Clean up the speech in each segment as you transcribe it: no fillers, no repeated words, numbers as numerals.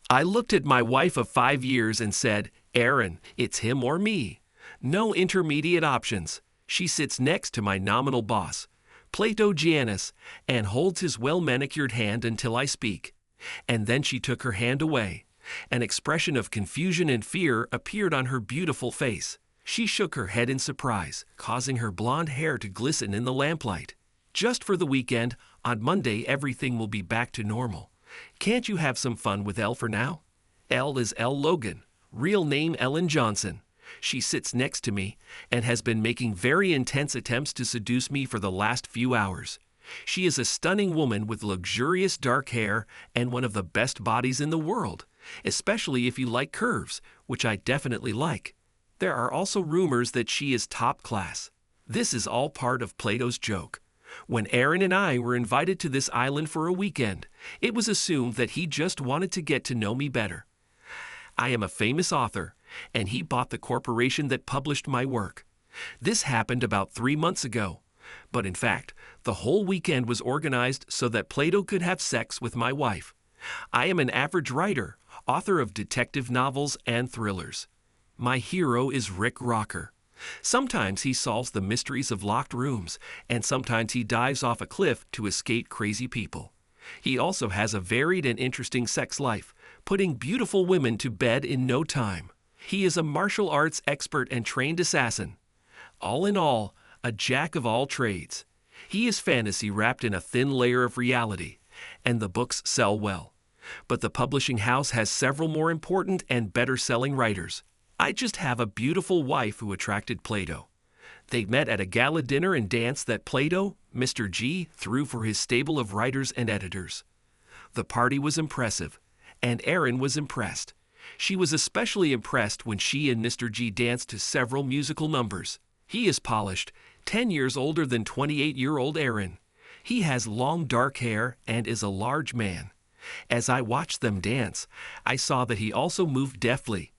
I looked at my wife of 5 years and said, Aaron, it's him or me. No intermediate options. She sits next to my nominal boss, Plato Giannis, and holds his well-manicured hand until I speak. And then she took her hand away. An expression of confusion and fear appeared on her beautiful face. She shook her head in surprise, causing her blonde hair to glisten in the lamplight. Just for the weekend, on Monday everything will be back to normal. Can't you have some fun with Elle for now? Elle is Elle Logan, real name Ellen Johnson. She sits next to me and has been making very intense attempts to seduce me for the last few hours. She is a stunning woman with luxurious dark hair and one of the best bodies in the world, especially if you like curves, which I definitely like. There are also rumors that she is top class. This is all part of Plato's joke. When Aaron and I were invited to this island for a weekend, it was assumed that he just wanted to get to know me better. I am a famous author, and he bought the corporation that published my work. This happened about 3 months ago, but in fact, the whole weekend was organized so that Plato could have sex with my wife. I am an average writer, author of detective novels and thrillers. My hero is Rick Rocker. Sometimes he solves the mysteries of locked rooms, and sometimes he dives off a cliff to escape crazy people. He also has a varied and interesting sex life, putting beautiful women to bed in no time. He is a martial arts expert and trained assassin. All in all, a jack of all trades. He is fantasy wrapped in a thin layer of reality, and the books sell well. But the publishing house has several more important and better-selling writers. I just have a beautiful wife who attracted Plato. They met at a gala dinner and dance that Plato, Mr. G, threw for his stable of writers and editors. The party was impressive, and Erin was impressed. She was especially impressed when she and Mr. G danced to several musical numbers. He is polished, 10 years older than 28-year-old Erin. He has long dark hair and is a large man. As I watched them dance, I saw that he also moved deftly.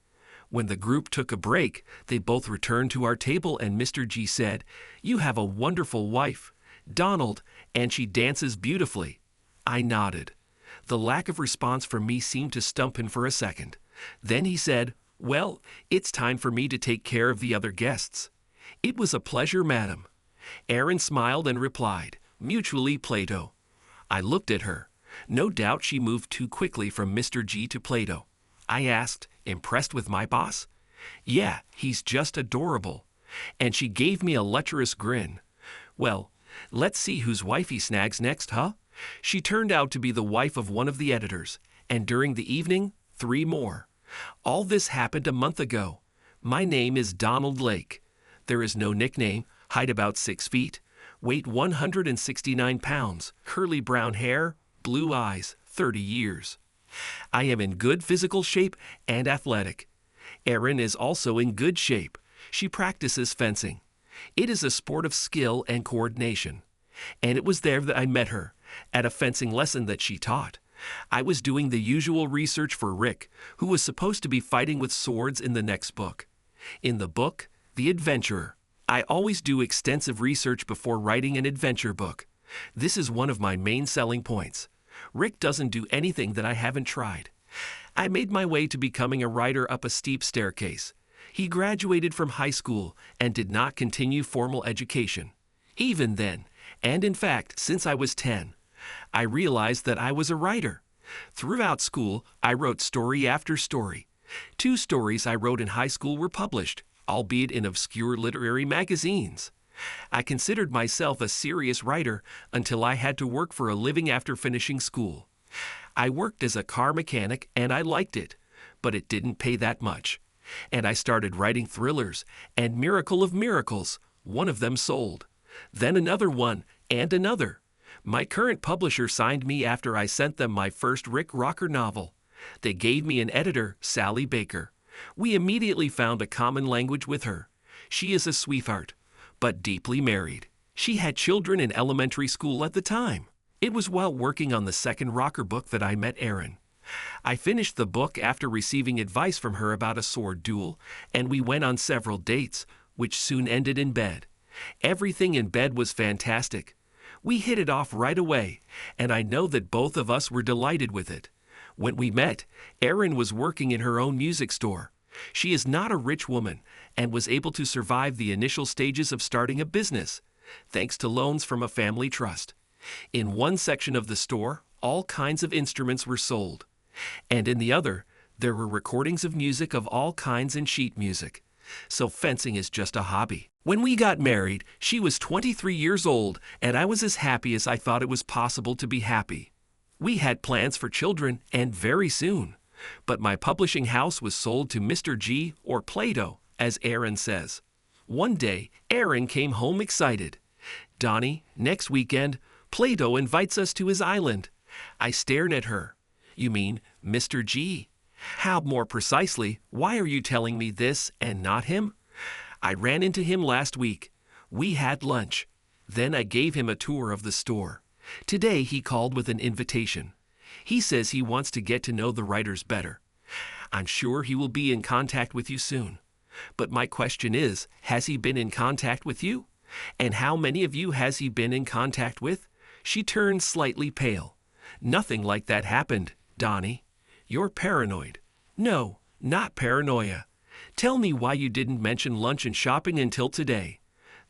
When the group took a break, they both returned to our table and Mr. G said, "You have a wonderful wife, Donald, and she dances beautifully." I nodded. The lack of response from me seemed to stump him for a second. Then he said, "Well, it's time for me to take care of the other guests." "It was a pleasure, madam." Erin smiled and replied, "Mutually, Plato." I looked at her. No doubt she moved too quickly from Mr. G to Plato. I asked, "Impressed with my boss?" "Yeah, he's just adorable." And she gave me a lecherous grin. "Well, let's see whose wife he snags next, huh?" She turned out to be the wife of one of the editors, and during the evening, 3 more. All this happened a month ago. My name is Donald Lake. There is no nickname, height about 6 feet, weight 169 pounds, curly brown hair, blue eyes, 30 years. I am in good physical shape and athletic. Erin is also in good shape. She practices fencing. It is a sport of skill and coordination. And it was there that I met her, at a fencing lesson that she taught. I was doing the usual research for Rick, who was supposed to be fighting with swords in the next book. In the book, The Adventurer, I always do extensive research before writing an adventure book. This is one of my main selling points. Rick doesn't do anything that I haven't tried. I made my way to becoming a writer up a steep staircase. He graduated from high school and did not continue formal education. Even then, and in fact since I was 10, I realized that I was a writer. Throughout school, I wrote story after story. 2 stories I wrote in high school were published, albeit in obscure literary magazines. I considered myself a serious writer until I had to work for a living after finishing school. I worked as a car mechanic and I liked it, but it didn't pay that much. And I started writing thrillers, and miracle of miracles, one of them sold. Then another one, and another. My current publisher signed me after I sent them my first Rick Rocker novel. They gave me an editor, Sally Baker. We immediately found a common language with her. She is a sweetheart, but deeply married. She had children in elementary school at the time. It was while working on the second Rocker book that I met Erin. I finished the book after receiving advice from her about a sword duel, and we went on several dates, which soon ended in bed. Everything in bed was fantastic. We hit it off right away, and I know that both of us were delighted with it. When we met, Erin was working in her own music store. She is not a rich woman and was able to survive the initial stages of starting a business, thanks to loans from a family trust. In one section of the store, all kinds of instruments were sold, and in the other, there were recordings of music of all kinds and sheet music. So fencing is just a hobby. When we got married, she was 23 years old, and I was as happy as I thought it was possible to be happy. We had plans for children, and very soon. But my publishing house was sold to Mr. G, or Plato, as Erin says. One day, Erin came home excited. "Donnie, next weekend, Plato invites us to his island." I stared at her. "You mean Mr. G? How more precisely, why are you telling me this and not him?" "I ran into him last week. We had lunch. Then I gave him a tour of the store. Today he called with an invitation. He says he wants to get to know the writers better. I'm sure he will be in contact with you soon. But my question is, has he been in contact with you? And how many of you has he been in contact with?" She turned slightly pale. "Nothing like that happened, Donnie. You're paranoid." "No, not paranoia. Tell me why you didn't mention lunch and shopping until today.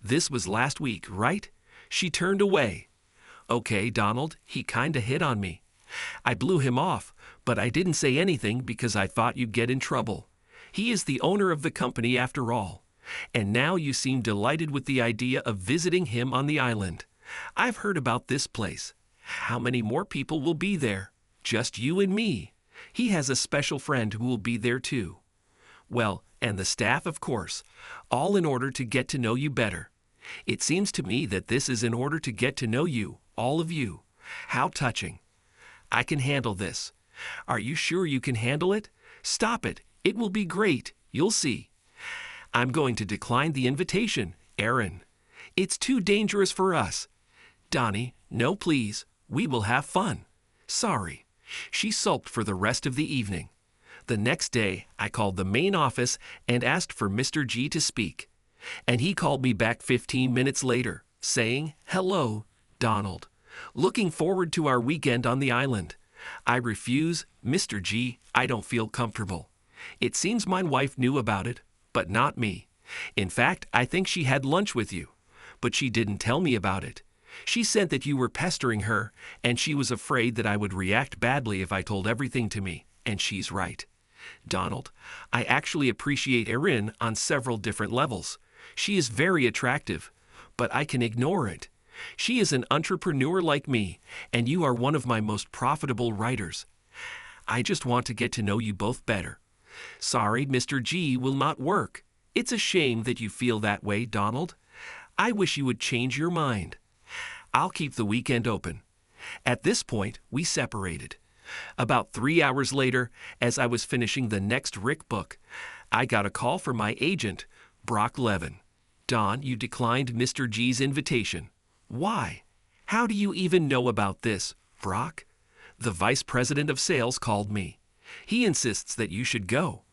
This was last week, right?" She turned away. "Okay, Donald, he kinda hit on me. I blew him off, but I didn't say anything because I thought you'd get in trouble. He is the owner of the company after all. And now you seem delighted with the idea of visiting him on the island. I've heard about this place. How many more people will be there? Just you and me. He has a special friend who will be there too. Well, and the staff, of course, all in order to get to know you better. It seems to me that this is in order to get to know you, all of you. How touching. I can handle this. Are you sure you can handle it? Stop it. It will be great. You'll see. I'm going to decline the invitation, Erin. It's too dangerous for us. Donnie, no please. We will have fun. Sorry. She sulked for the rest of the evening. The next day, I called the main office and asked for Mr. G to speak. And he called me back 15 minutes later, saying, "Hello, Donald. Looking forward to our weekend on the island." I refuse, Mr. G. I don't feel comfortable. It seems my wife knew about it, but not me. In fact, I think she had lunch with you. But she didn't tell me about it. She said that you were pestering her, and she was afraid that I would react badly if I told everything to me, and she's right. Donald, I actually appreciate Erin on several different levels. She is very attractive, but I can ignore it. She is an entrepreneur like me, and you are one of my most profitable writers. I just want to get to know you both better. Sorry, Mr. G will not work. It's a shame that you feel that way, Donald. I wish you would change your mind. I'll keep the weekend open. At this point, we separated. About 3 hours later, as I was finishing the next Rick book, I got a call from my agent, Brock Levin. "Don, you declined Mr. G's invitation." "Why? How do you even know about this, Brock?" "The vice president of sales called me. He insists that you should go.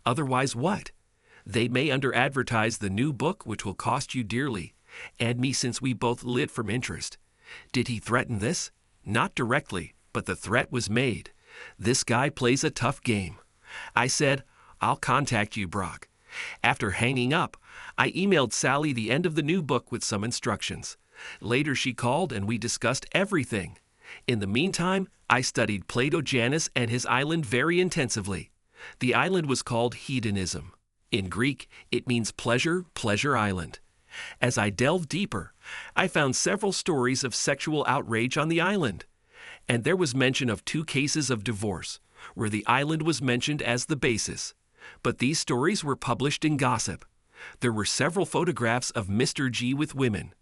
Otherwise what? They may under-advertise the new book, which will cost you dearly, and me since we both live from interest." "Did he threaten this?" "Not directly, but the threat was made. This guy plays a tough game." I said, "I'll contact you, Brock." After hanging up, I emailed Sally the end of the new book with some instructions. Later she called and we discussed everything. In the meantime, I studied Plato Janus and his island very intensively. The island was called Hedonism. In Greek, it means pleasure, pleasure island. As I delved deeper, I found several stories of sexual outrage on the island. And there was mention of 2 cases of divorce, where the island was mentioned as the basis. But these stories were published in gossip. There were several photographs of Mr. G with women.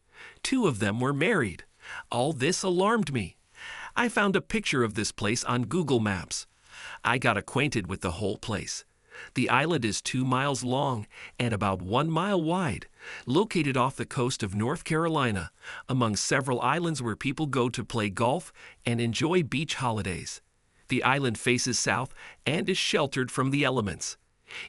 2 of them were married. All this alarmed me. I found a picture of this place on Google Maps. I got acquainted with the whole place. The island is 2 miles long and about 1 mile wide, located off the coast of North Carolina, among several islands where people go to play golf and enjoy beach holidays. The island faces south and is sheltered from the elements.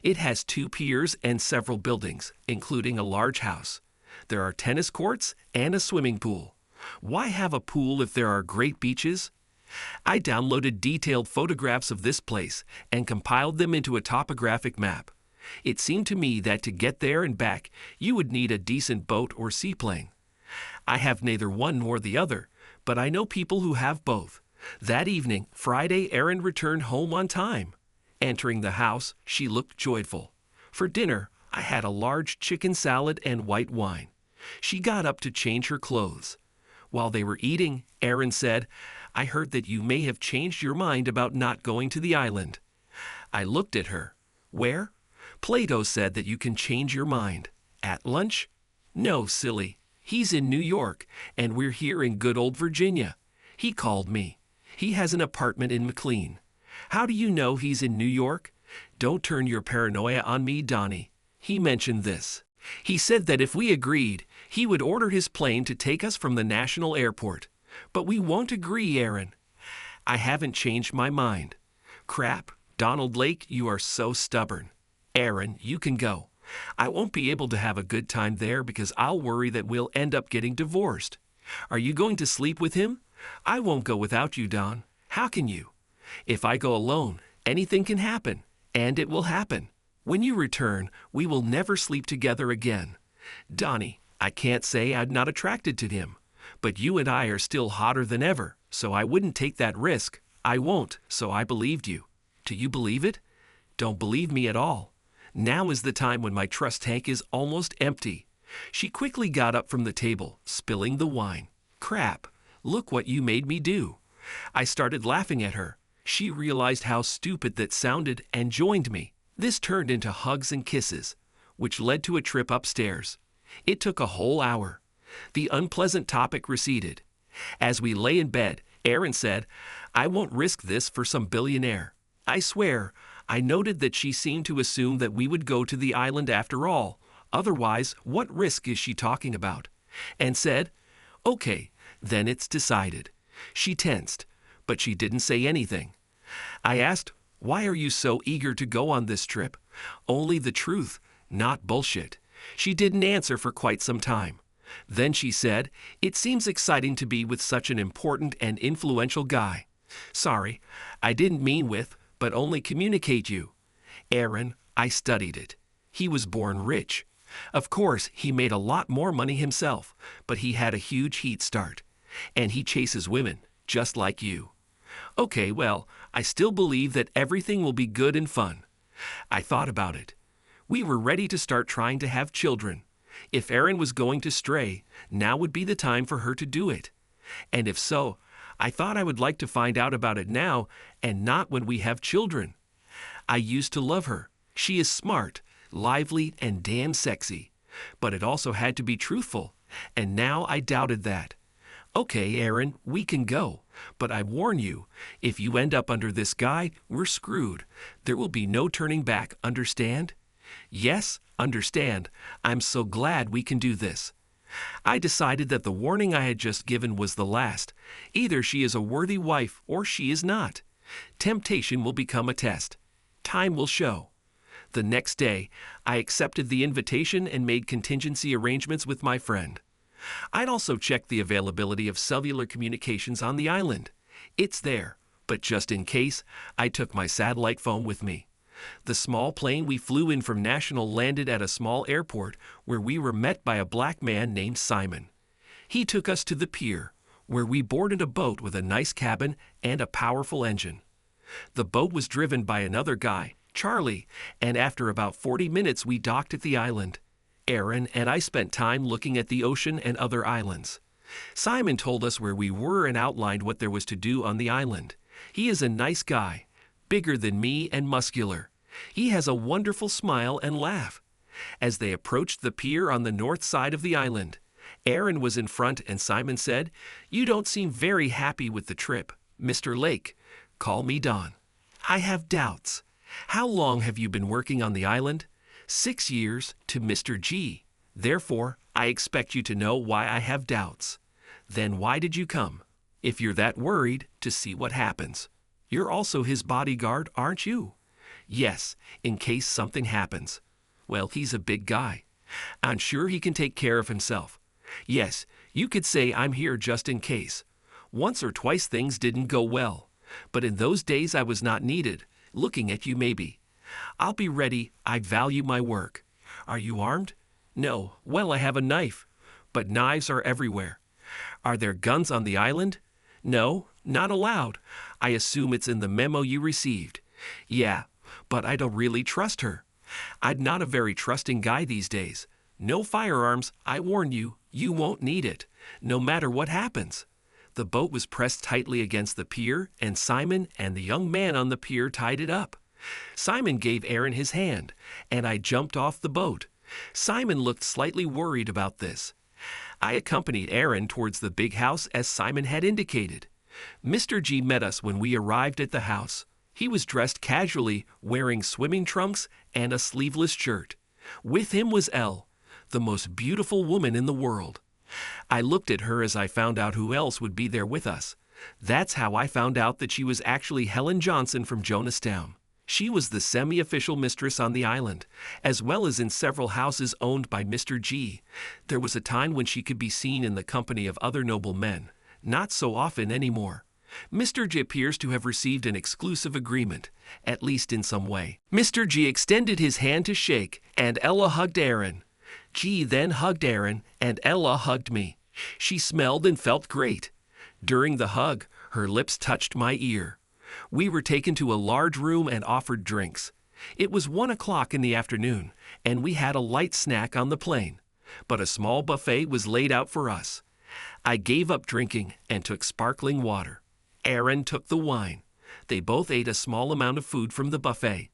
It has 2 piers and several buildings, including a large house. There are tennis courts and a swimming pool. Why have a pool if there are great beaches? I downloaded detailed photographs of this place and compiled them into a topographic map. It seemed to me that to get there and back, you would need a decent boat or seaplane. I have neither one nor the other, but I know people who have both. That evening, Friday, Erin returned home on time. Entering the house, she looked joyful. For dinner, I had a large chicken salad and white wine. She got up to change her clothes. While they were eating, Erin said, "I heard that you may have changed your mind about not going to the island." I looked at her. "Where?" "Plato said that you can change your mind." "At lunch?" "No, silly. He's in New York, and we're here in good old Virginia. He called me. He has an apartment in McLean." "How do you know he's in New York?" "Don't turn your paranoia on me, Donnie. He mentioned this. He said that if we agreed, he would order his plane to take us from the national airport. But we won't agree, Erin." "I haven't changed my mind." "Crap. Donald Lake, you are so stubborn." "Erin, you can go. I won't be able to have a good time there because I'll worry that we'll end up getting divorced." "Are you going to sleep with him?" "I won't go without you, Don." "How can you?" "If I go alone, anything can happen, and it will happen. When you return, we will never sleep together again." "Donnie, I can't say I'm not attracted to him, but you and I are still hotter than ever, so I wouldn't take that risk." "I won't, so I believed you." "Do you believe it?" "Don't believe me at all. Now is the time when my trust tank is almost empty." She quickly got up from the table, spilling the wine. "Crap, look what you made me do." I started laughing at her. She realized how stupid that sounded and joined me. This turned into hugs and kisses, which led to a trip upstairs. It took a whole hour. The unpleasant topic receded. As we lay in bed, Erin said, "I won't risk this for some billionaire." I swear, I noted that she seemed to assume that we would go to the island after all. Otherwise, what risk is she talking about? And said, "Okay, then it's decided." She tensed, but she didn't say anything. I asked, "Why are you so eager to go on this trip?" "Only the truth, not bullshit." She didn't answer for quite some time. Then she said, "It seems exciting to be with such an important and influential guy." "Sorry, I didn't mean with, but only communicate you." "Erin, I studied it. He was born rich. Of course, he made a lot more money himself, but he had a huge heat start. And he chases women, just like you." "Okay, well, I still believe that everything will be good and fun." I thought about it. We were ready to start trying to have children. If Erin was going to stray, now would be the time for her to do it. And if so, I thought I would like to find out about it now and not when we have children. I used to love her. She is smart, lively, and damn sexy. But it also had to be truthful, and now I doubted that. "Okay, Erin, we can go. But I warn you, if you end up under this guy, we're screwed. There will be no turning back, understand?" "Yes, understand. I'm so glad we can do this." I decided that the warning I had just given was the last. Either she is a worthy wife or she is not. Temptation will become a test. Time will show. The next day, I accepted the invitation and made contingency arrangements with my friend. I'd also checked the availability of cellular communications on the island. It's there, but just in case, I took my satellite phone with me. The small plane we flew in from National landed at a small airport where we were met by a black man named Simon. He took us to the pier, where we boarded a boat with a nice cabin and a powerful engine. The boat was driven by another guy, Charlie, and after about 40 minutes we docked at the island. Erin and I spent time looking at the ocean and other islands. Simon told us where we were and outlined what there was to do on the island. He is a nice guy, bigger than me and muscular. He has a wonderful smile and laugh. As they approached the pier on the north side of the island, Erin was in front and Simon said, "You don't seem very happy with the trip, Mr. Lake. Call me Don." "I have doubts." "How long have you been working on the island?" 6 years to Mr. G. "Therefore, I expect you to know why I have doubts." "Then why did you come?" "If you're that worried, to see what happens." "You're also his bodyguard, aren't you?" "Yes, in case something happens." "Well, he's a big guy. I'm sure he can take care of himself." "Yes, you could say I'm here just in case." Once or twice things didn't go well, but in those days I was not needed. Looking at you maybe. I'll be ready, I value my work. Are you armed? No, well I have a knife. But knives are everywhere. Are there guns on the island? No, not allowed. I assume it's in the memo you received. Yeah, but I don't really trust her. I'm not a very trusting guy these days. No firearms, I warn you, you won't need it, no matter what happens. The boat was pressed tightly against the pier, and Simon and the young man on the pier tied it up. Simon gave Aaron his hand, and I jumped off the boat. Simon looked slightly worried about this. I accompanied Aaron towards the big house as Simon had indicated. Mr. G met us when we arrived at the house. He was dressed casually, wearing swimming trunks and a sleeveless shirt. With him was Elle, the most beautiful woman in the world. I looked at her as I found out who else would be there with us. That's how I found out that she was actually Helen Johnson from Jonastown. She was the semi-official mistress on the island, as well as in several houses owned by Mr. G. There was a time when she could be seen in the company of other noble men. Not so often anymore. Mr. G appears to have received an exclusive agreement, at least in some way. Mr. G extended his hand to shake, and Ella hugged Aaron. G then hugged Aaron, and Ella hugged me. She smelled and felt great. During the hug, her lips touched my ear. We were taken to a large room and offered drinks. It was 1 o'clock in the afternoon, and we had a light snack on the plane, but a small buffet was laid out for us. I gave up drinking and took sparkling water. Aaron took the wine. They both ate a small amount of food from the buffet.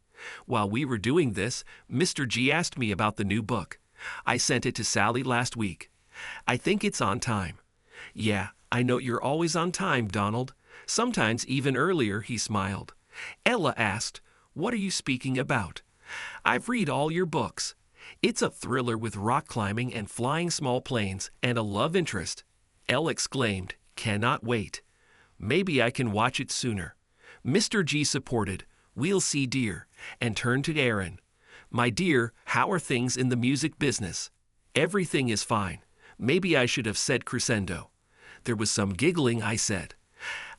While we were doing this, Mr. G asked me about the new book. I sent it to Sally last week. I think it's on time. Yeah, I know you're always on time, Donald. Sometimes even earlier, he smiled. Ella asked, "What are you speaking about?" "I've read all your books. It's a thriller with rock climbing and flying small planes and a love interest." Elle exclaimed, "Cannot wait. Maybe I can watch it sooner." Mr. G supported, "We'll see, dear," and turned to Aaron. "My dear, how are things in the music business?" "Everything is fine. Maybe I should have said crescendo." There was some giggling, I said.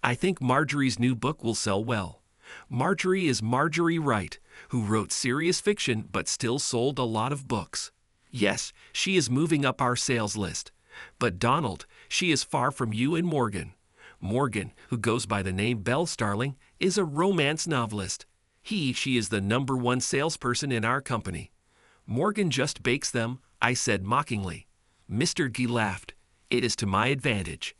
"I think Marjorie's new book will sell well." Marjorie is Marjorie Wright, who wrote serious fiction but still sold a lot of books. Yes, she is moving up our sales list. But Donald, she is far from you and Morgan. Morgan, who goes by the name Belle Starling, is a romance novelist. She is the #1 salesperson in our company. Morgan just bakes them, I said mockingly. Mr. G laughed. "It is to my advantage."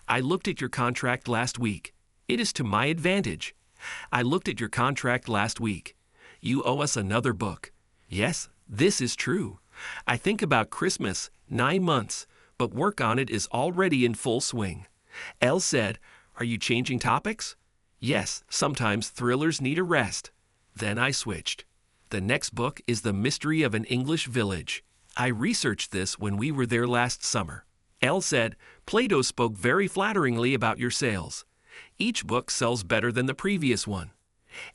"I looked at your contract last week." "It is to my advantage." "I looked at your contract last week." "You owe us another book." "Yes, this is true. I think about Christmas, 9 months, but work on it is already in full swing." Elle said, "Are you changing topics?" "Yes, sometimes thrillers need a rest." Then I switched. The next book is The Mystery of an English Village. I researched this when we were there last summer. Elle said, "Plato spoke very flatteringly about your sales. Each book sells better than the previous one."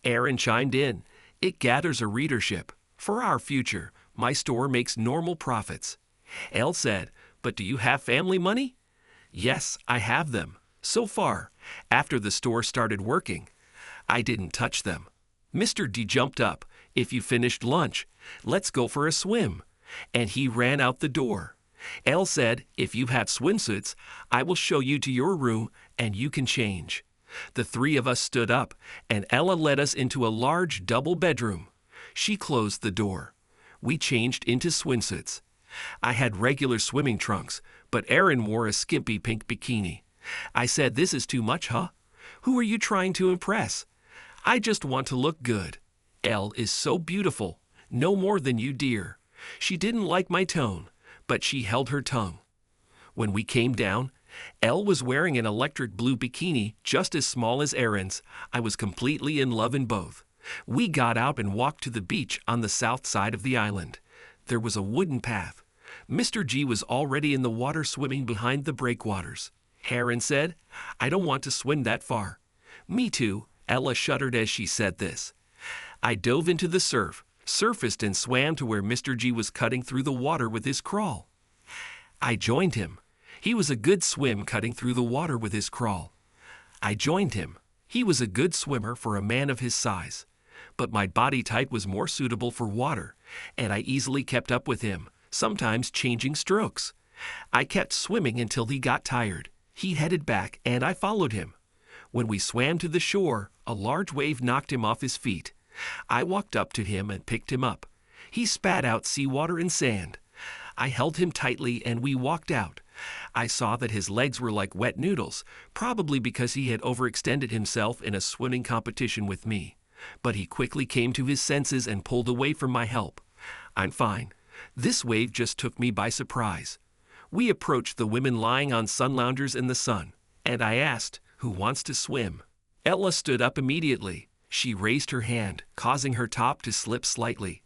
Aaron chimed in, "It gathers a readership. For our future, my store makes normal profits." Elle said, "But do you have family money?" "Yes, I have them. So far, after the store started working. I didn't touch them." Mr. D jumped up. "If you finished lunch, let's go for a swim." And he ran out the door. Elle said, "If you have swimsuits, I will show you to your room and you can change." The 3 of us stood up, and Ella led us into a large double bedroom. She closed the door. We changed into swimsuits. I had regular swimming trunks, but Aaron wore a skimpy pink bikini. I said, "This is too much, huh? Who are you trying to impress?" "I just want to look good." Elle is so beautiful, no more than you, dear. She didn't like my tone, but she held her tongue. When we came down, Elle was wearing an electric blue bikini just as small as Aaron's. I was completely in love in both. We got out and walked to the beach on the south side of the island. There was a wooden path. Mr. G was already in the water swimming behind the breakwaters. Aaron said, "I don't want to swim that far." "Me too," Ella shuddered as she said this. I dove into the surf, surfaced and swam to where Mr. G was cutting through the water with his crawl. I joined him. He was a good swim cutting through the water with his crawl. I joined him. He was a good swimmer for a man of his size, but my body type was more suitable for water, and I easily kept up with him, sometimes changing strokes. I kept swimming until he got tired. He headed back, and I followed him. When we swam to the shore, a large wave knocked him off his feet. I walked up to him and picked him up. He spat out seawater and sand. I held him tightly and we walked out. I saw that his legs were like wet noodles, probably because he had overextended himself in a swimming competition with me. But he quickly came to his senses and pulled away from my help. I'm fine. This wave just took me by surprise. We approached the women lying on sun loungers in the sun, and I asked, "Who wants to swim?" Ella stood up immediately. She raised her hand, causing her top to slip slightly.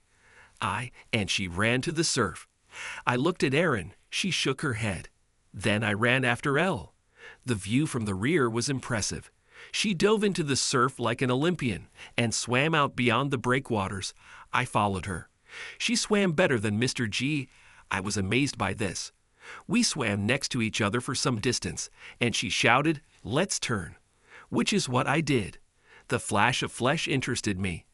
And she ran to the surf. I looked at Erin. She shook her head. Then I ran after Elle. The view from the rear was impressive. She dove into the surf like an Olympian and swam out beyond the breakwaters. I followed her. She swam better than Mr. G. I was amazed by this. We swam next to each other for some distance, and she shouted, "Let's turn," which is what I did. The flash of flesh interested me.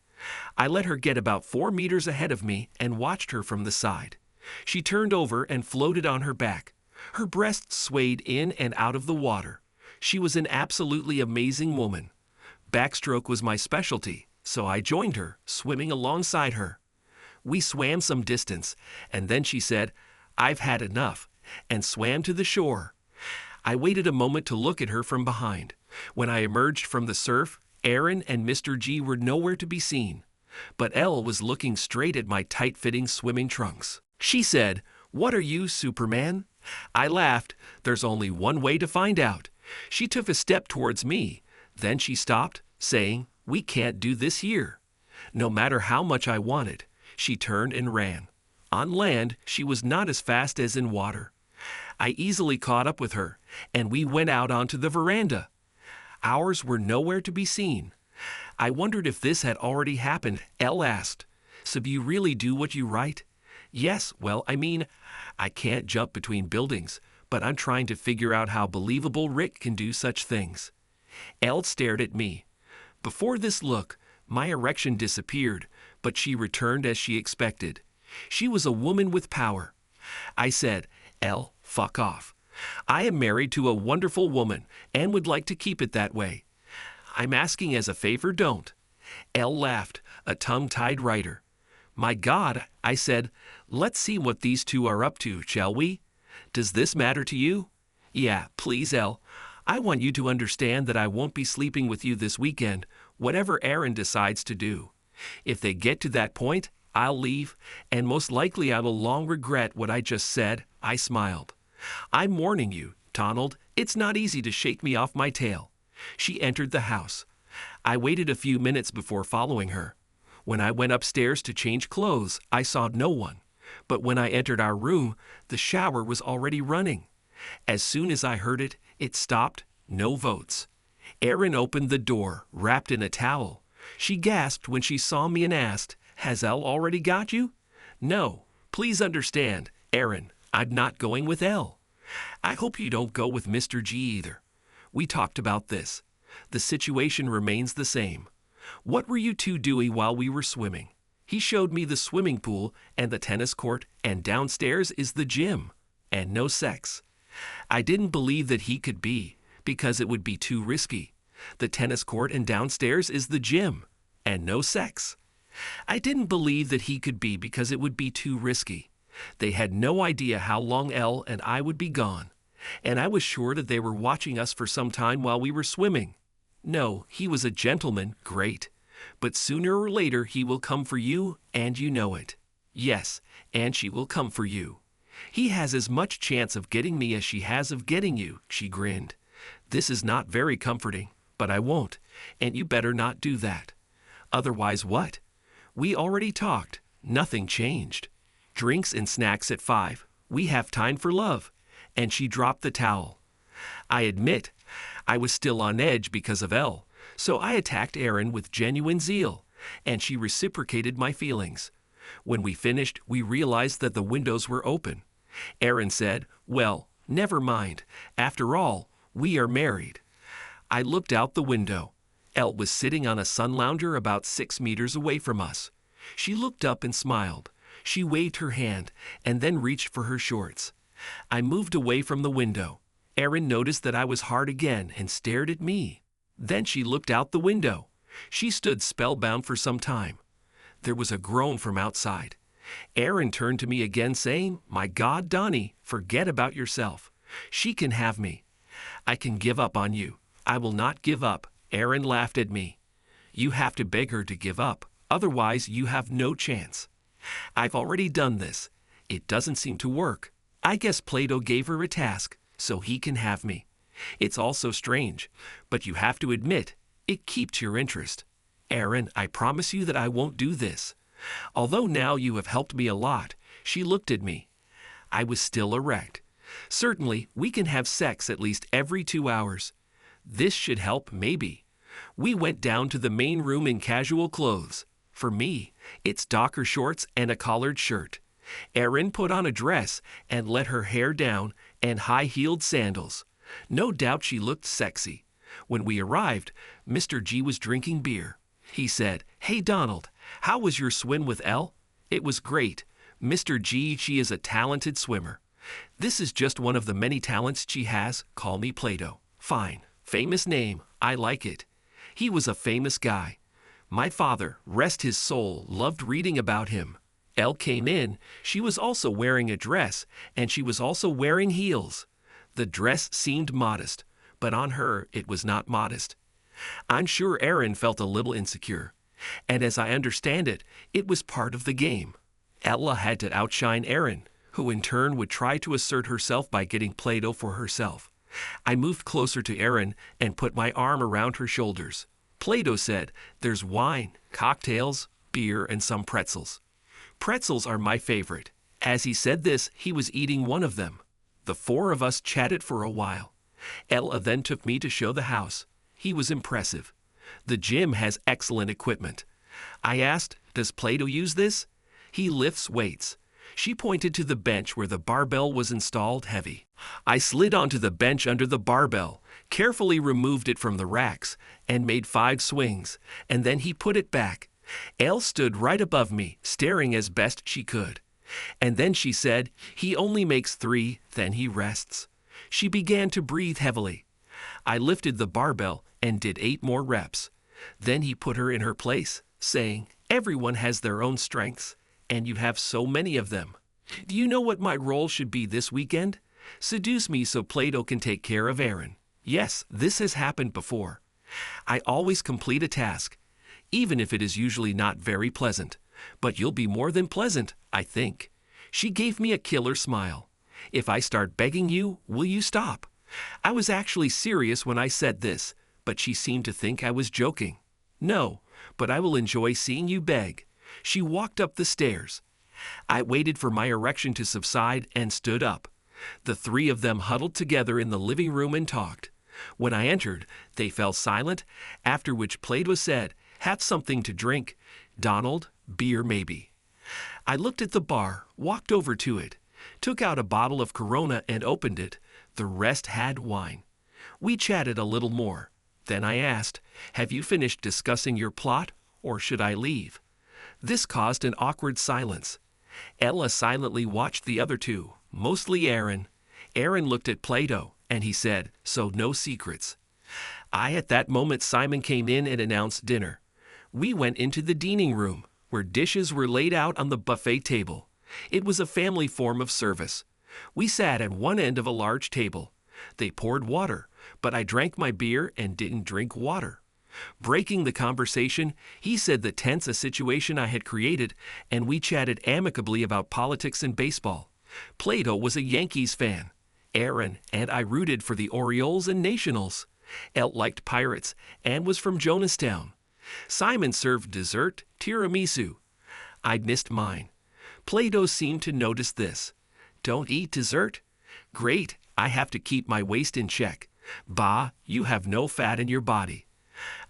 I let her get about 4 meters ahead of me and watched her from the side. She turned over and floated on her back. Her breasts swayed in and out of the water. She was an absolutely amazing woman. Backstroke was my specialty, so I joined her, swimming alongside her. We swam some distance, and then she said, "I've had enough," and swam to the shore. I waited a moment to look at her from behind. When I emerged from the surf, Erin and Mr. G were nowhere to be seen. But Elle was looking straight at my tight-fitting swimming trunks. She said, "What are you, Superman?" I laughed. There's only one way to find out. She took a step towards me. Then she stopped, saying, "We can't do this here." No matter how much I wanted, she turned and ran. On land, she was not as fast as in water. I easily caught up with her, and we went out onto the veranda. Ours were nowhere to be seen. I wondered if this had already happened. Elle asked, "So you really do what you write?" "Yes, well, I can't jump between buildings, but I'm trying to figure out how believable Rick can do such things." Elle stared at me. Before this look, my erection disappeared, but she returned as she expected. She was a woman with power. I said, "Elle, fuck off. I am married to a wonderful woman and would like to keep it that way. I'm asking as a favor, don't." Elle laughed, a tongue-tied writer. "My God," I said, "let's see what these two are up to, shall we? Does this matter to you?" "Yeah, please, Elle. I want you to understand that I won't be sleeping with you this weekend, whatever Erin decides to do. If they get to that point, I'll leave, and most likely I will long regret what I just said." I smiled. "I'm warning you, Donald, it's not easy to shake me off my tail." She entered the house. I waited a few minutes before following her. When I went upstairs to change clothes, I saw no one. But when I entered our room, the shower was already running. As soon as I heard it, it stopped. No votes. Erin opened the door, wrapped in a towel. She gasped when she saw me and asked, "Has Elle already got you?" "No. Please understand, Erin, I'm not going with Elle. I hope you don't go with Mr. G either. We talked about this. The situation remains the same. What were you two doing while we were swimming?" He showed me the swimming pool and the tennis court, and downstairs is the gym. And no sex. I didn't believe that he could be, because it would be too risky. The tennis court and downstairs is the gym. And no sex. I didn't believe that he could be because it would be too risky. They had no idea how long Elle and I would be gone. And I was sure that they were watching us for some time while we were swimming. No, he was a gentleman, great. But sooner or later he will come for you, and you know it. Yes, and she will come for you. He has as much chance of getting me as she has of getting you, she grinned. This is not very comforting, but I won't, and you better not do that. Otherwise what? We already talked. Nothing changed. Drinks and snacks at 5. We have time for love. And she dropped the towel. I admit, I was still on edge because of Elle, so I attacked Erin with genuine zeal, and she reciprocated my feelings. When we finished, we realized that the windows were open. Erin said, "Well, Never mind. After all, we are married. I looked out the window. Elle was sitting on a sun lounger about 6 meters away from us. She looked up and smiled. She waved her hand and then reached for her shorts. I moved away from the window. Erin noticed that I was hard again and stared at me. Then she looked out the window. She stood spellbound for some time. There was a groan from outside. Erin turned to me again saying, "My God, Donnie, forget about yourself. She can have me. I can give up on you." "I will not give up." Erin laughed at me. "You have to beg her to give up. Otherwise, you have no chance." "I've already done this. It doesn't seem to work. I guess Plato gave her a task, so he can have me. It's all so strange, but you have to admit, it keeps your interest. Erin, I promise you that I won't do this. Although now you have helped me a lot." She looked at me. I was still erect. "Certainly, we can have sex at least every 2 hours. This should help, maybe." We went down to the main room in casual clothes. For me, it's docker shorts and a collared shirt. Erin put on a dress and let her hair down and high-heeled sandals. No doubt she looked sexy. When we arrived, Mr. G was drinking beer. He said, "Hey Donald, how was your swim with Elle?" "It was great. Mr. G, she is a talented swimmer." "This is just one of the many talents she has. Call me Plato." "Fine. Famous name. I like it." He was a famous guy. My father, rest his soul, loved reading about him. Elle came in. She was also wearing a dress, and she was also wearing heels. The dress seemed modest, but on her it was not modest. I'm sure Erin felt a little insecure, and as I understand it, it was part of the game. Ella had to outshine Erin, who in turn would try to assert herself by getting Plato for herself. I moved closer to Erin and put my arm around her shoulders. Plato said, "There's wine, cocktails, beer, and some pretzels." Pretzels are my favorite. As he said this, he was eating one of them. The 4 of us chatted for a while. Ella then took me to show the house. He was impressive. The gym has excellent equipment. I asked, "Does Plato use this?" "He lifts weights." She pointed to the bench where the barbell was installed heavy. I slid onto the bench under the barbell, carefully removed it from the racks, and made 5 swings, and then he put it back. Elle stood right above me, staring as best she could. And then she said, "He only makes 3, then he rests." She began to breathe heavily. I lifted the barbell and did 8 more reps. Then he put her in her place, saying, "Everyone has their own strengths, and you have so many of them. Do you know what my role should be this weekend? Seduce me so Plato can take care of Erin." Yes, this has happened before. I always complete a task, even if it is usually not very pleasant. But you'll be more than pleasant, I think. She gave me a killer smile. "If I start begging you, will you stop?" I was actually serious when I said this, but she seemed to think I was joking. "No, but I will enjoy seeing you beg." She walked up the stairs. I waited for my erection to subside and stood up. The 3 of them huddled together in the living room and talked. When I entered, they fell silent, after which Plato said, "Have something to drink. Donald, beer maybe." I looked at the bar, walked over to it, took out a bottle of Corona and opened it. The rest had wine. We chatted a little more. Then I asked, "Have you finished discussing your plot, or should I leave?" This caused an awkward silence. Ella silently watched the other 2, mostly Erin. Erin looked at Plato, and he said, "So no secrets." At that moment Simon came in and announced dinner. We went into the dining room, where dishes were laid out on the buffet table. It was a family form of service. We sat at one end of a large table. They poured water, but I drank my beer and didn't drink water. Breaking the conversation, he said the tense a situation I had created, and we chatted amicably about politics and baseball. Plato was a Yankees fan. Erin and I rooted for the Orioles and Nationals. Elle liked Pirates and was from Jonestown. Simon served dessert, tiramisu. I'd missed mine. Plato seemed to notice this. "Don't eat dessert?" "Great, I have to keep my waist in check." "Bah, you have no fat in your body.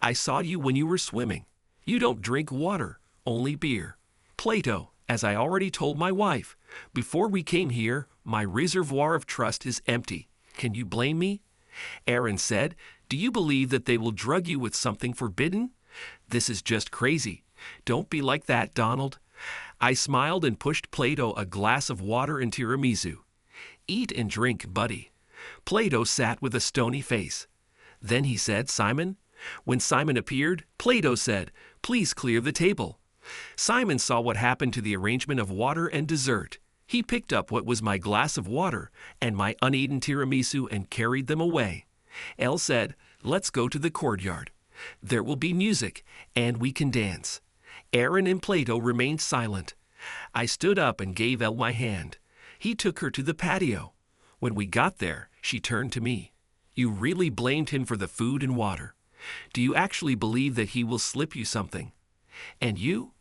I saw you when you were swimming. You don't drink water, only beer." "Plato, as I already told my wife. Before we came here, my reservoir of trust is empty. Can you blame me?" Aaron said, "Do you believe that they will drug you with something forbidden? This is just crazy. Don't be like that, Donald." I smiled and pushed Plato a glass of water and tiramisu. "Eat and drink, buddy." Plato sat with a stony face. Then he said, "Simon." When Simon appeared, Plato said, "Please clear the table." Simon saw what happened to the arrangement of water and dessert. He picked up what was my glass of water and my uneaten tiramisu and carried them away. Elle said, "Let's go to the courtyard. There will be music, and we can dance." Aaron and Plato remained silent. I stood up and gave Elle my hand. He took her to the patio. When we got there, she turned to me. "You really blamed him for the food and water. Do you actually believe that he will slip you something? And you?"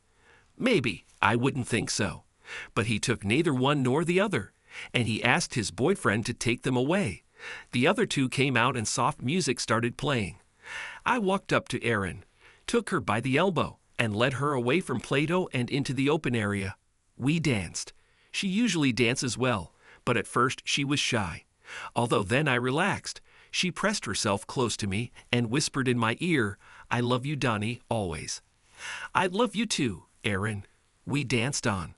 "Maybe. I wouldn't think so. But he took neither one nor the other, and he asked his boyfriend to take them away. The other two came out and soft music started playing. I walked up to Aaron, took her by the elbow, and led her away from Plato and into the open area. We danced. She usually dances well, but at first she was shy. Although then I relaxed. She pressed herself close to me and whispered in my ear, "I love you, Donnie, always." "I love you too, Aaron." We danced on.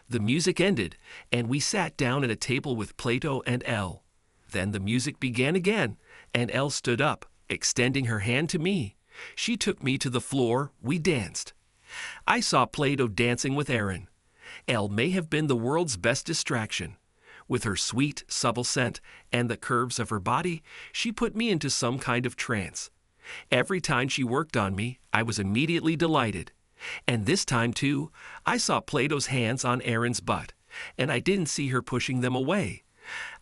The music ended, and we sat down at a table with Plato and Elle. Then the music began again, and Elle stood up, extending her hand to me. She took me to the floor. We danced. I saw Plato dancing with Aaron. Elle may have been the world's best distraction. With her sweet, subtle scent and the curves of her body, she put me into some kind of trance. Every time she worked on me, I was immediately delighted. And this time, too, I saw Plato's hands on Aaron's butt, and I didn't see her pushing them away.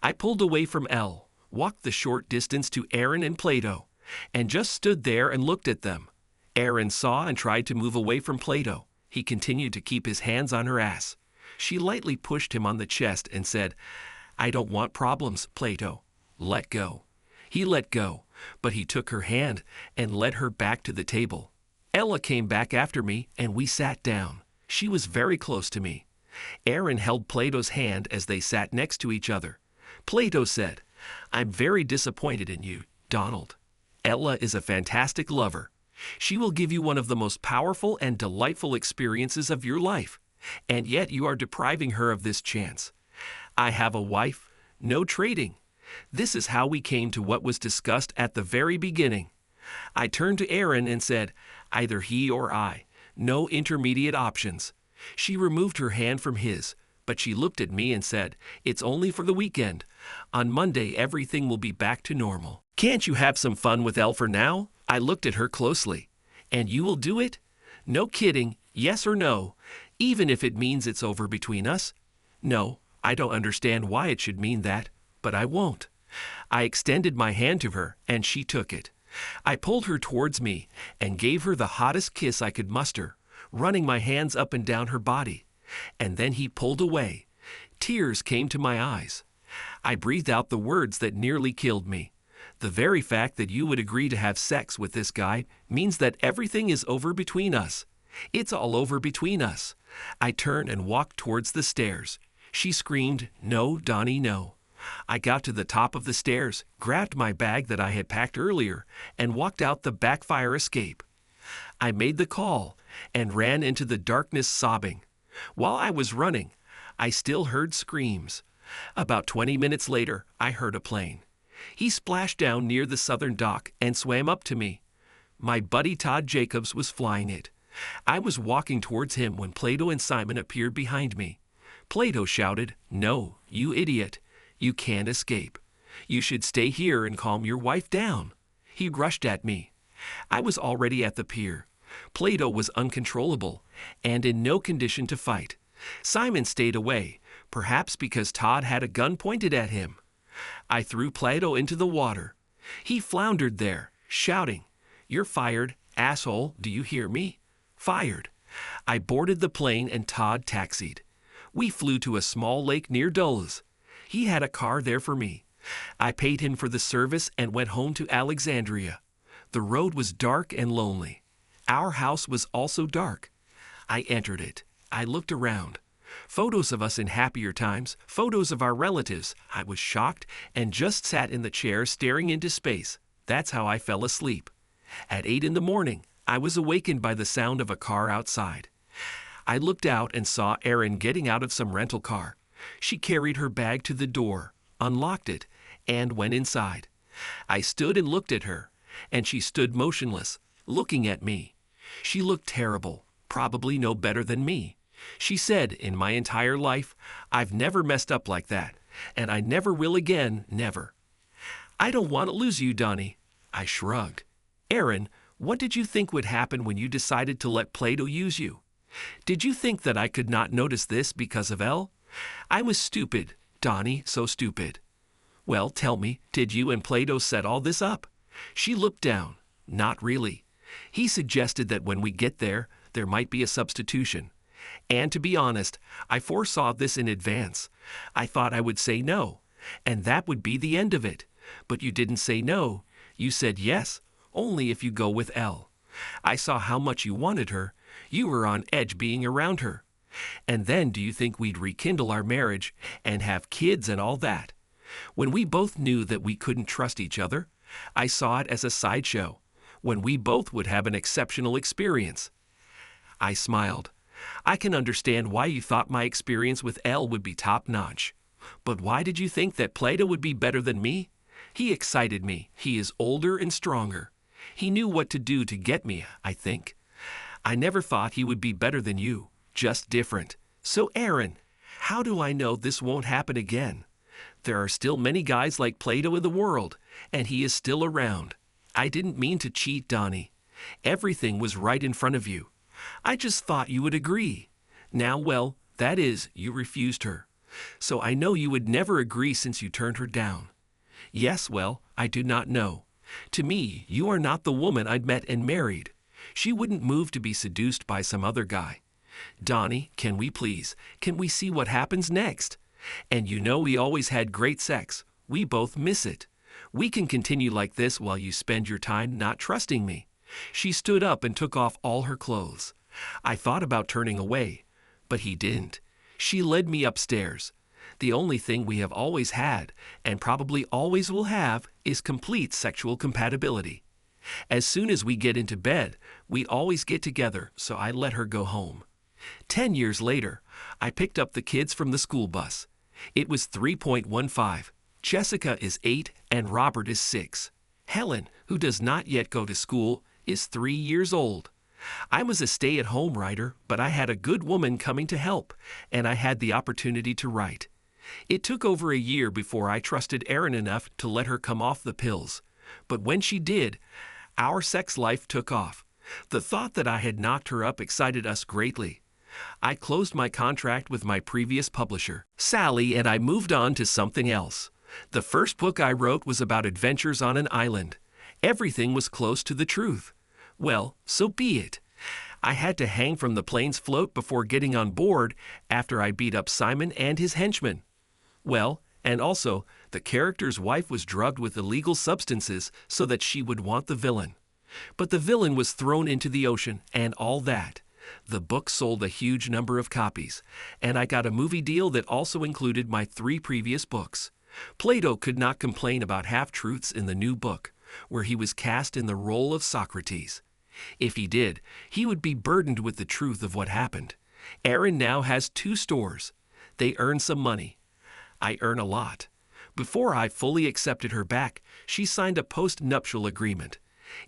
I pulled away from Elle, walked the short distance to Aaron and Plato, and just stood there and looked at them. Aaron saw and tried to move away from Plato. He continued to keep his hands on her ass. She lightly pushed him on the chest and said, "I don't want problems, Plato. Let go." He let go, but he took her hand and led her back to the table. Ella came back after me, and we sat down. She was very close to me. Aaron held Plato's hand as they sat next to each other. Plato said, "I'm very disappointed in you, Donald. Ella is a fantastic lover. She will give you one of the most powerful and delightful experiences of your life, and yet you are depriving her of this chance. I have a wife, no trading." This is how we came to what was discussed at the very beginning. I turned to Aaron and said, "Either he or I. No intermediate options." She removed her hand from his, but she looked at me and said, "It's only for the weekend. On Monday, everything will be back to normal. Can't you have some fun with Elle for now?" I looked at her closely. "And you will do it? No kidding, yes or no, even if it means it's over between us?" "No, I don't understand why it should mean that, but I won't." I extended my hand to her, and she took it. I pulled her towards me and gave her the hottest kiss I could muster, running my hands up and down her body. And then he pulled away. Tears came to my eyes. I breathed out the words that nearly killed me. "The very fact that you would agree to have sex with this guy means that everything is over between us. It's all over between us." I turned and walked towards the stairs. She screamed, "No, Donnie, no." I got to the top of the stairs, grabbed my bag that I had packed earlier, and walked out the back fire escape. I made the call and ran into the darkness sobbing. While I was running, I still heard screams. About 20 minutes later, I heard a plane. He splashed down near the southern dock and swam up to me. My buddy Todd Jacobs was flying it. I was walking towards him when Plato and Simon appeared behind me. Plato shouted, "No, you idiot. You can't escape. You should stay here and calm your wife down." He rushed at me. I was already at the pier. Plato was uncontrollable and in no condition to fight. Simon stayed away, perhaps because Todd had a gun pointed at him. I threw Plato into the water. He floundered there, shouting, "You're fired, asshole, do you hear me? Fired." I boarded the plane and Todd taxied. We flew to a small lake near Dulles. He had a car there for me. I paid him for the service and went home to Alexandria. The road was dark and lonely. Our house was also dark. I entered it. I looked around. Photos of us in happier times, photos of our relatives. I was shocked and just sat in the chair staring into space. That's how I fell asleep. At 8 in the morning, I was awakened by the sound of a car outside. I looked out and saw Erin getting out of some rental car. She carried her bag to the door, unlocked it, and went inside. I stood and looked at her, and she stood motionless, looking at me. She looked terrible, probably no better than me. She said, in my entire life, I've never messed up like that, and I never will again, never. I don't want to lose you, Donnie. I shrugged. Erin, what did you think would happen when you decided to let Plato use you? Did you think that I could not notice this because of Elle? I was stupid, Donnie, so stupid. Well, tell me, did you and Plato set all this up? She looked down. Not really. He suggested that when we get there, there might be a substitution. And to be honest, I foresaw this in advance. I thought I would say no, and that would be the end of it. But you didn't say no. You said yes, only if you go with Elle. I saw how much you wanted her. You were on edge being around her. And then do you think we'd rekindle our marriage and have kids and all that? When we both knew that we couldn't trust each other, I saw it as a sideshow, when we both would have an exceptional experience. I smiled. I can understand why you thought my experience with Elle would be top-notch. But why did you think that Plato would be better than me? He excited me. He is older and stronger. He knew what to do to get me, I think. I never thought he would be better than you, just different. So, Erin, how do I know this won't happen again? There are still many guys like Plato in the world, and he is still around. I didn't mean to cheat, Donnie. Everything was right in front of you. I just thought you would agree. Now, well, that is, you refused her. So I know you would never agree since you turned her down. Yes, well, I do not know. To me, you are not the woman I'd met and married. She wouldn't move to be seduced by some other guy. Donnie, can we see what happens next? And you know we always had great sex. We both miss it. We can continue like this while you spend your time not trusting me. She stood up and took off all her clothes. I thought about turning away, but he didn't. She led me upstairs. The only thing we have always had, and probably always will have, is complete sexual compatibility. As soon as we get into bed, we always get together, so I let her go home. 10 years later, I picked up the kids from the school bus. It was 3.15. Jessica is 8 and Robert is 6. Helen, who does not yet go to school, is 3 years old. I was a stay-at-home writer, but I had a good woman coming to help, and I had the opportunity to write. It took over a year before I trusted Erin enough to let her come off the pills. But when she did, our sex life took off. The thought that I had knocked her up excited us greatly. I closed my contract with my previous publisher, Sally, and I moved on to something else. The first book I wrote was about adventures on an island. Everything was close to the truth. Well, so be it. I had to hang from the plane's float before getting on board after I beat up Simon and his henchmen. Well, and also, the character's wife was drugged with illegal substances so that she would want the villain. But the villain was thrown into the ocean and all that. The book sold a huge number of copies, and I got a movie deal that also included my 3 previous books. Plato could not complain about half-truths in the new book, where he was cast in the role of Socrates. If he did, he would be burdened with the truth of what happened. Erin now has 2 stores. They earn some money. I earn a lot. Before I fully accepted her back, she signed a post-nuptial agreement.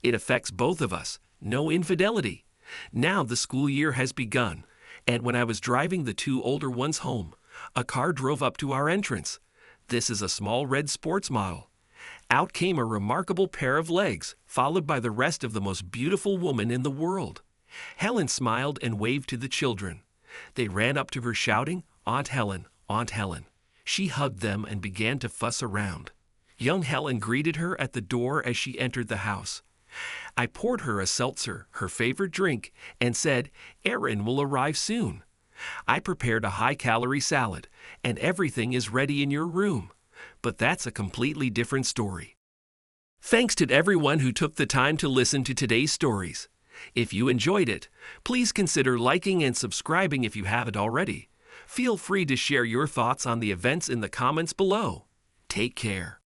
It affects both of us. No infidelity. Now the school year has begun, and when I was driving the 2 older ones home, a car drove up to our entrance. This is a small red sports model. Out came a remarkable pair of legs, followed by the rest of the most beautiful woman in the world. Helen smiled and waved to the children. They ran up to her shouting, "Aunt Helen, Aunt Helen." She hugged them and began to fuss around. Young Helen greeted her at the door as she entered the house. I poured her a seltzer, her favorite drink, and said, "Erin will arrive soon." I prepared a high-calorie salad, and everything is ready in your room. But that's a completely different story. Thanks to everyone who took the time to listen to today's stories. If you enjoyed it, please consider liking and subscribing if you haven't already. Feel free to share your thoughts on the events in the comments below. Take care.